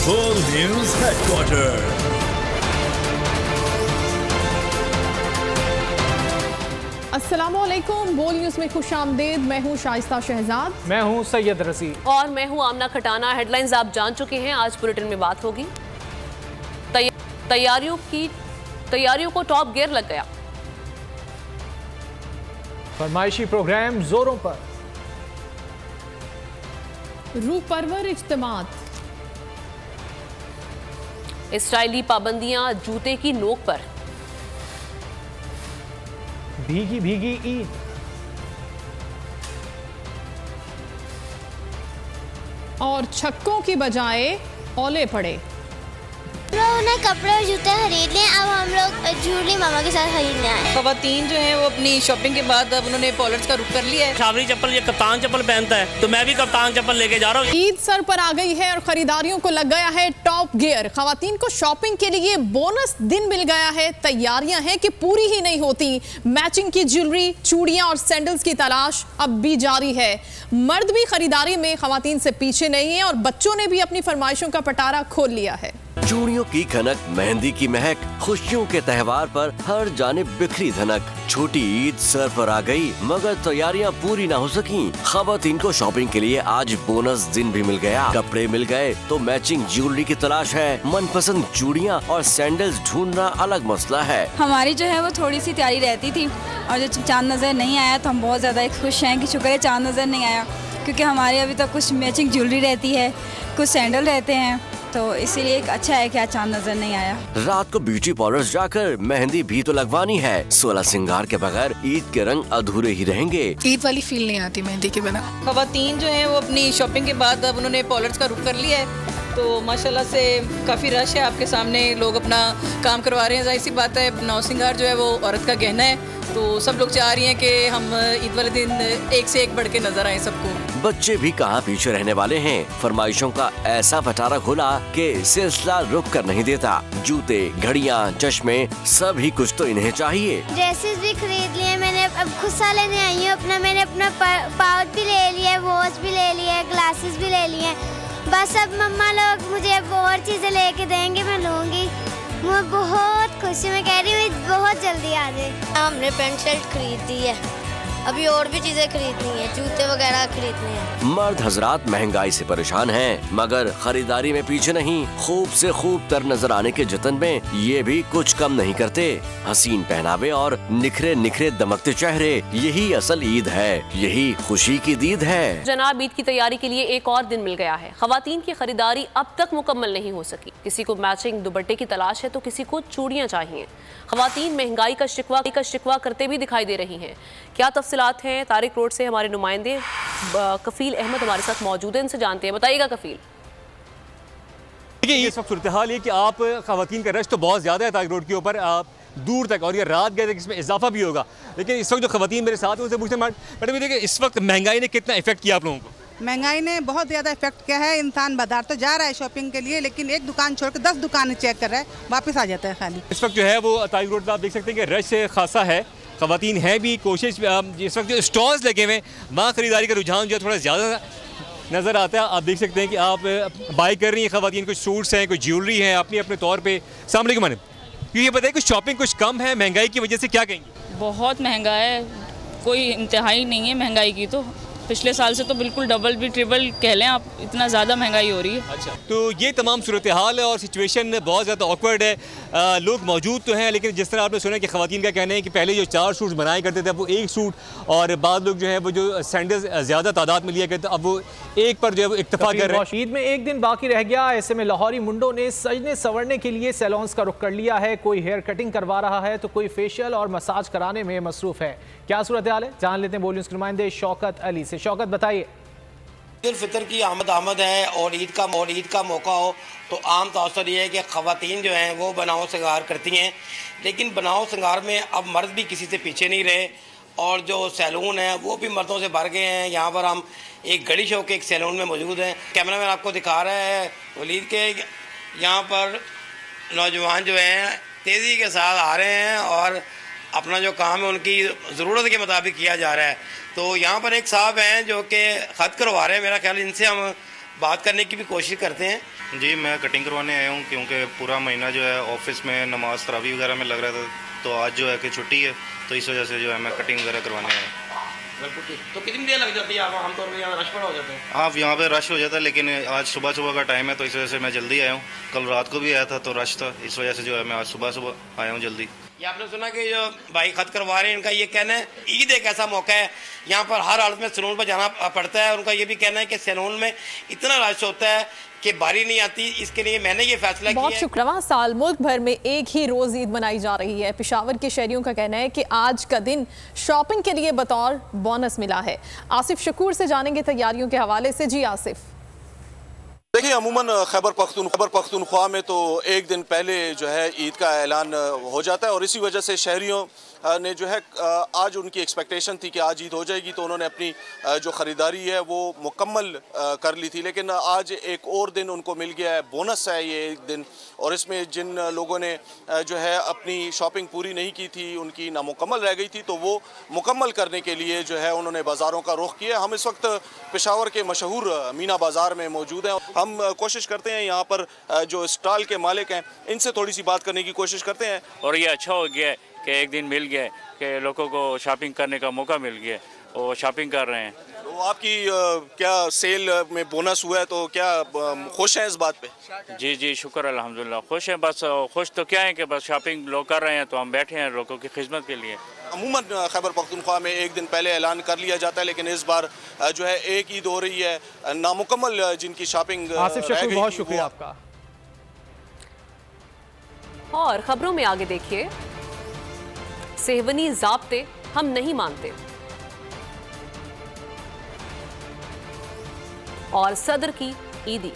बोल news headquarter. अस्सलामुअलैकुम, बोल न्यूज में खुशामदीद। मैं हूँ शाइस्ता शहजाद, मैं हूँ सैयद रसी और मैं हूँ आमना खटाना। हेडलाइंस आप जान चुके हैं, आज बुलेटिन में बात होगी। तैयारियों को टॉप गियर लग गया। फरमाइशी प्रोग्राम जोरों पर। रूह परवर इज्तिमात। इसराइली पाबंदियां जूते की नोक पर। भीगी भीगी ईद। और छक्कों की बजाय ओले पड़े। हम लोगों ने कपड़े और जूते खरीद लिए, अब हम लोग ज्वेलरी मामा के साथ खरीदने आए। खवातीन जो हैं वो अपनी शॉपिंग के बाद अब उन्होंने पॉलर्स का रुख कर लिया है। छावरी चप्पल, ये कप्तान चप्पल पहनता है तो मैं भी कप्तान चप्पल लेके जा रहा हूँ। ईद सर पर आ गई है और खरीदारियों को लग गया है टॉप गियर। खवातीन को शॉपिंग के लिए बोनस दिन मिल गया है। तैयारियां हैं कि पूरी ही नहीं होती। मैचिंग की ज्वेलरी, चूड़ियां और सैंडल्स की तलाश अब भी जारी है। मर्द भी खरीदारी में खवातीन से पीछे नहीं है और बच्चों ने भी अपनी फरमाइशों का पटारा खोल लिया है। चूड़ियों की खनक, मेहंदी की महक, खुशियों के त्योहार पर हर जानिब बिखरी धनक। छोटी ईद सर पर आ गई मगर तैयारियां पूरी ना हो सकी। खवातीन को शॉपिंग के लिए आज बोनस दिन भी मिल गया। कपड़े मिल गए तो मैचिंग ज्वेलरी की तलाश है। मनपसंद चूड़ियां और सैंडल्स ढूंढना अलग मसला है। हमारी जो है वो थोड़ी सी तैयारी रहती थी और जब चांद नजर नहीं आया तो हम बहुत ज्यादा खुश हैं कि शुक्र है चांद नजर नहीं आया, क्योंकि हमारे अभी तक कुछ मैचिंग ज्वेलरी रहती है, कुछ सैंडल रहते हैं, तो इसीलिए एक अच्छा है कि आज चांद नजर नहीं आया। रात को ब्यूटी पार्लर जाकर मेहंदी भी तो लगवानी है। 16 श्रृंगार के बगैर ईद के रंग अधूरे ही रहेंगे। ईद वाली फील नहीं आती मेहंदी के बिना। खवातीन जो हैं वो अपनी शॉपिंग के बाद अब उन्होंने पॉलर्स का रुख कर लिया है, तो माशाल्लाह से काफ़ी रश है। आपके सामने लोग अपना काम करवा रहे हैं। जाहिर सी बात है, नौ श्रृंगार जो है वो औरत का गहना है, तो सब लोग चाह रही हैं कि हम ईद वाले दिन एक से एक बढ़ के नजर आए सबको। बच्चे भी कहाँ पीछे रहने वाले हैं। फरमाइशों का ऐसा पटारा खुला कि सिलसिला रुक कर नहीं देता। जूते, घड़ियाँ, चश्मे, सभी कुछ तो इन्हें चाहिए। ड्रेसेस भी खरीद लिए मैंने, अब खुद सा लेने आई हूँ। मैंने अपना पाउच भी ले लिया, वॉच भी ले लिया, ग्लासेस भी ले लिए। बस अब मम्मा लोग मुझे अब और चीजें लेके देंगे, मैं लूँगी। मैं बहुत खुश हूँ, मैं कह रही हूँ बहुत जल्दी आ जाए। हमने पेंट शर्ट खरीदी है, अभी और भी चीजें खरीदनी है, जूते वगैरह खरीदने हैं। मर्द हजरात महंगाई से परेशान हैं, मगर खरीदारी में पीछे नहीं। खूब से खूब तर नजर आने के जतन में ये भी कुछ कम नहीं करते। हसीन पहनावे और निखरे निखरे दमकते चेहरे, यही असल ईद है, यही खुशी की दीद है। जनाब, ईद की तैयारी के लिए एक और दिन मिल गया है। खवातीन की खरीदारी अब तक मुकम्मल नहीं हो सकी। किसी को मैचिंग दुपट्टे की तलाश है तो किसी को चूड़ियाँ चाहिए। खवातीन महंगाई का शिकवा करते भी दिखाई दे रही हैं। क्या तफसीलात हैं? तारिक रोड से हमारे नुमाइंदे कफील अहमद हमारे साथ मौजूद हैं, इनसे जानते हैं। बताइएगा कफील। देखिए, इस वक्त सूरत हाल है कि आप खवातीन का रश तो बहुत ज़्यादा है तारिक रोड के ऊपर, आप दूर तक, और ये रात गए तक इसमें इजाफा भी होगा। लेकिन इस वक्त जो खवातीन मेरे साथ हैं उनसे पूछते हैं, मैडम देखिए इस वक्त महंगाई ने कितना इफेक्ट किया आप लोगों को? महंगाई ने बहुत ज़्यादा इफेक्ट किया है। इंसान बाजार तो जा रहा है शॉपिंग के लिए, लेकिन एक दुकान छोड़ कर 10 दुकानें चेक कर रहा है, वापस आ जाता है खाली। इस वक्त जो है वो तारिक रोड पर आप देख सकते हैं कि रश खासा है। खवातीन है भी कोशिश, इस वक्त जो स्टॉल्स लगे हुए हैं वहाँ खरीदारी का रुझान जो है थोड़ा ज़्यादा नज़र आता है। आप देख सकते हैं कि आप बाई कर रही हैं खवातीन, कुछ सूट्स हैं, कुछ ज्वेलरी है अपने अपने तौर पर। सामने के माने ये बताइए, कुछ शॉपिंग कुछ कम है महंगाई की वजह से, क्या कहेंगे? बहुत महंगा है, कोई इंतहाई नहीं है महंगाई की। तो पिछले साल से तो बिल्कुल डबल भी ट्रिपल कह लें आप, इतना ज़्यादा महंगाई हो रही है। अच्छा, तो ये तमाम सूरत हाल है और सिचुएशन बहुत ज़्यादा ऑकवर्ड है। लोग मौजूद तो हैं, लेकिन जिस तरह आपने सुना कि खवातीन का कहना है कि पहले जो 4 सूट बनाया करते थे अब वो 1 सूट, और बाद लोग जो है वो जो सैंडल्स ज़्यादा तादाद में लिया करते अब वो एक पर जो है वो इत्तेफाक कर रहे हैं। ईद में एक दिन बाकी रह गया, ऐसे में लाहौरी मुंडों ने सजने संवरने के लिए सैलून्स का रुख कर लिया है। कोई हेयर कटिंग करवा रहा है तो कोई फेशियल और मसाज कराने में मसरूफ है। क्या सूरत हाल है, जान लेते हैं बोल न्यूज़ के नुमाइंदे शौकत अली से। शौकत, बताइए। ईद उल फितर की आमद है और ईद का मौका हो तो आम तौर पर यह है कि ख़वातीन जो हैं वो बनाओ श्रृंगार करती हैं, लेकिन बनाओ श्रृंगार में अब मर्द भी किसी से पीछे नहीं रहे और जो सैलून है वो भी मर्दों से भर गए हैं। यहाँ पर हम एक गली शो के एक सैलून में मौजूद हैं। कैमरामैन आपको दिखा रहा है वलीद के, यहाँ पर नौजवान जो हैं तेज़ी के साथ आ रहे हैं और अपना जो काम है उनकी ज़रूरत के मुताबिक किया जा रहा है। तो यहाँ पर एक साहब हैं जो कि ख़त करवा रहे हैं, मेरा ख्याल इनसे हम बात करने की भी कोशिश करते हैं। जी, मैं कटिंग करवाने आया हूँ क्योंकि पूरा महीना जो है ऑफिस में नमाज तरावी वगैरह में लग रहा था, तो आज जो है कि छुट्टी है, तो इस वजह से जो है मैं कटिंग वगैरह करवाने आया हूँ। तो कितनी देर लग जाती है? आप आमतौर पर यहाँ रश पड़ा हो जाता है? हाँ, यहाँ पे रश हो जाता है, लेकिन आज सुबह का टाइम है तो इस वजह से मैं जल्दी आया हूँ। कल रात को भी आया था तो रश था, इस वजह से जो है मैं आज सुबह आया हूँ जल्दी। ये आपने सुना कि जो भाई खत करवा रहे हैं, इनका ये कहना है ईद एक ऐसा मौका है यहाँ पर हर हालत में सैलून पर जाना पड़ता है। उनका ये भी कहना है कि सैलून में इतना रश होता है कि बारी नहीं आती, इसके लिए मैंने ये फैसला किया। बहुत शुक्रवा साल मुल्क भर में एक ही रोज ईद मनाई जा रही है। पेशावर के शहरियों का कहना है कि आज का दिन शॉपिंग के लिए बतौर बोनस मिला है। आसिफ शकूर से जानेंगे तैयारियों के हवाले से। जी आसिफ। देखिए, अमूमन खैबर पख्तूनख्वा में तो एक दिन पहले जो है ईद का ऐलान हो जाता है और इसी वजह से शहरियों ने जो है आज उनकी एक्सपेक्टेशन थी कि आज ईद हो जाएगी, तो उन्होंने अपनी जो ख़रीदारी है वो मुकम्मल कर ली थी। लेकिन आज एक और दिन उनको मिल गया है, बोनस है ये एक दिन, और इसमें जिन लोगों ने जो है अपनी शॉपिंग पूरी नहीं की थी, उनकी नामुकम्मल रह गई थी, तो वो मुकम्मल करने के लिए जो है उन्होंने बाज़ारों का रुख किया। हम इस वक्त पेशावर के मशहूर मीना बाज़ार में मौजूद हैं। हम कोशिश करते हैं यहाँ पर जो स्टॉल के मालिक हैं इनसे थोड़ी सी बात करने की कोशिश करते हैं। और ये अच्छा हो गया कि एक दिन मिल गया कि लोगों को शॉपिंग करने का मौका मिल गया और शॉपिंग कर रहे हैं। तो आपकी क्या सेल में बोनस हुआ है, तो क्या खुश हैं इस बात पे? जी जी, शुक्र अल्हम्दुलिल्लाह, खुश हैं। बस खुश तो क्या है कि बस शॉपिंग लोग कर रहे हैं तो हम बैठे हैं लोगों की खिदमत के लिए। अमूमन खैबर पख्तूनख्वा में एक दिन पहले ऐलान कर लिया जाता है, लेकिन इस बार जो है एक ईद हो रही है, नामुकम्मल जिनकी शॉपिंग। आसिफ शकूर, बहुत शुक्रिया आपका। और खबरों में आगे देखिए, सेहवनी ज़ाब्ते हम नहीं मानते और सदर की ईदी।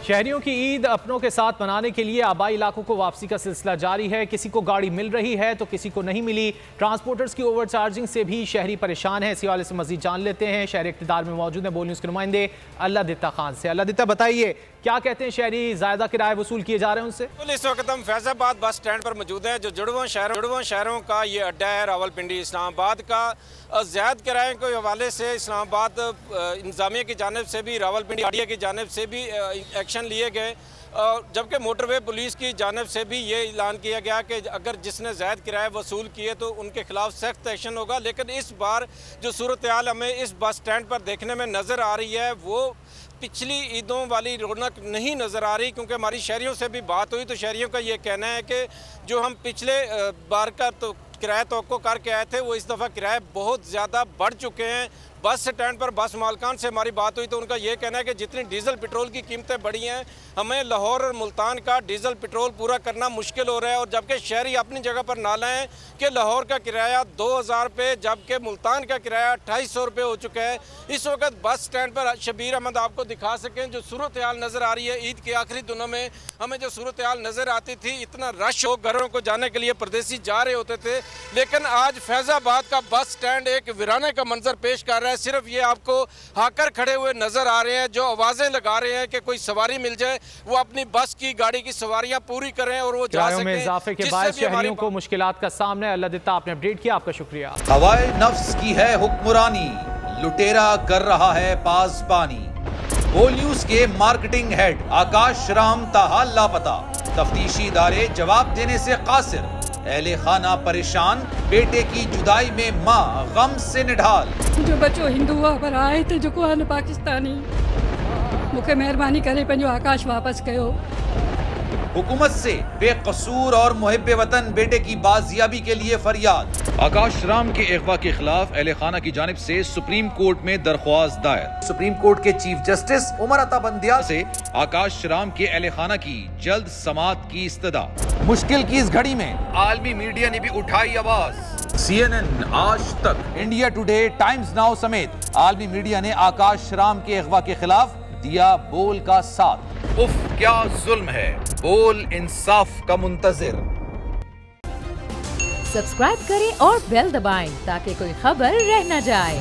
शहरियों की ईद अपनों के साथ मनाने के लिए आबाई इलाकों को वापसी का सिलसिला जारी है। किसी को गाड़ी मिल रही है तो किसी को नहीं मिली। ट्रांसपोर्टर्स की ओवरचार्जिंग से भी शहरी परेशान है। इसी वाले से मजीद जान लेते हैं। शहर इक़्तिदार में मौजूद है बोल न्यूज़ के नुमाइंदे अल्लादित्ता खान से। अल्लादित्ता, बताइए क्या कहते हैं शहरी? ज़्यादा किराए वसूल किए जा रहे हैं उनसे? इस वक्त हम फैज़ाबाद बस स्टैंड पर मौजूद हैं, जो जुड़वा शहरों का ये अड्डा है रावलपिंडी इस्लामाबाद का। ज़्यादा किराए के हवाले से इस्लामाबाद इंतज़ामिया की जानिब से भी, रावलपिंडी आड़िया की जानिब से भी एक्शन लिए गए, जबकि मोटरवे पुलिस की जानिब से भी ये ऐलान किया गया कि अगर जिसने ज़्यादा किराए वसूल किए तो उनके खिलाफ सख्त एक्शन होगा। लेकिन इस बार जो सूरत हाल हमें इस बस स्टैंड पर देखने में नज़र आ रही है वो पिछली ईदों वाली रौनक नहीं नज़र आ रही, क्योंकि हमारी शहरियों से भी बात हुई तो शहरियों का ये कहना है कि जो हम पिछले बार का तो किराया तवक्को करके आए थे वो इस दफ़ा किराए बहुत ज़्यादा बढ़ चुके हैं। बस स्टैंड पर बस मालकान से हमारी बात हुई तो उनका ये कहना है कि जितनी डीज़ल पेट्रोल की कीमतें बढ़ी हैं, हमें लाहौर और मुल्तान का डीज़ल पेट्रोल पूरा करना मुश्किल हो रहा है। और जबकि शहरी अपनी जगह पर ना लाएँ कि लाहौर का किराया 2000 रुपये, जबकि मुल्तान का किराया 2800 रुपये हो चुका है। इस वक्त बस स्टैंड पर शबीर अहमद आपको दिखा सकें जो सूरत हाल नज़र आ रही है। ईद के आखिरी दिनों में हमें जो सूरत हाल नज़र आती थी, इतना रश हो, घरों को जाने के लिए परदेसी जा रहे होते थे, लेकिन आज फैज़ाबाद का बस स्टैंड एक वीराने का मंजर पेश कर रहा है। सिर्फ ये आपको हाकर खड़े हुए नजर आ रहे हैं जो आवाजें लगा रहे हैं कि कोई सवारी मिल जाए, वो अपनी बस की गाड़ी की सवारियां पूरी करें और वो जा सकें। में इजाफे के बाद शहरियों को मुश्किलात का सामना है। अल्लादित्ता, आपने अपडेट किया, आपका शुक्रिया। हवाए नफ्स की है हुक्मरानी, लुटेरा कर रहा है पासबानी। बोल न्यूज के मार्केटिंग हेड आकाश राम ताहाल लापता, तफ्तीशी इदारे जवाब देने से कासिर, अहले खाना परेशान, बेटे की जुदाई में माँ गम से निढाल। जो बच्चो हिंदू पर आए थे जो को पाकिस्तानी, मुझे मेहरबानी करे पंहिंजो आकाश वापस कयो। हुकूमत से बेकसूर और मुहिब्बे वतन बेटे की बाजियाबी के लिए फरियाद। आकाश राम के अगवा के खिलाफ अहले खाना की जानिब से सुप्रीम कोर्ट में दरख्वास्त दायर। सुप्रीम कोर्ट के चीफ जस्टिस उमर अता बंदियाल से आकाश राम के अहले खाना की जल्द समाअत की इस्तदा। मुश्किल की इस घड़ी में आलमी मीडिया ने भी उठाई आवाज। CNN, आज तक, इंडिया टुडे, टाइम्स नाउ समेत आलमी मीडिया ने आकाश राम के अगवा के खिलाफ दिया बोल का साथ। उफ क्या जुल्म है, बोल इंसाफ का मुंतजिर। सब्सक्राइब करें और बेल दबाएं ताकि कोई खबर रह न जाए।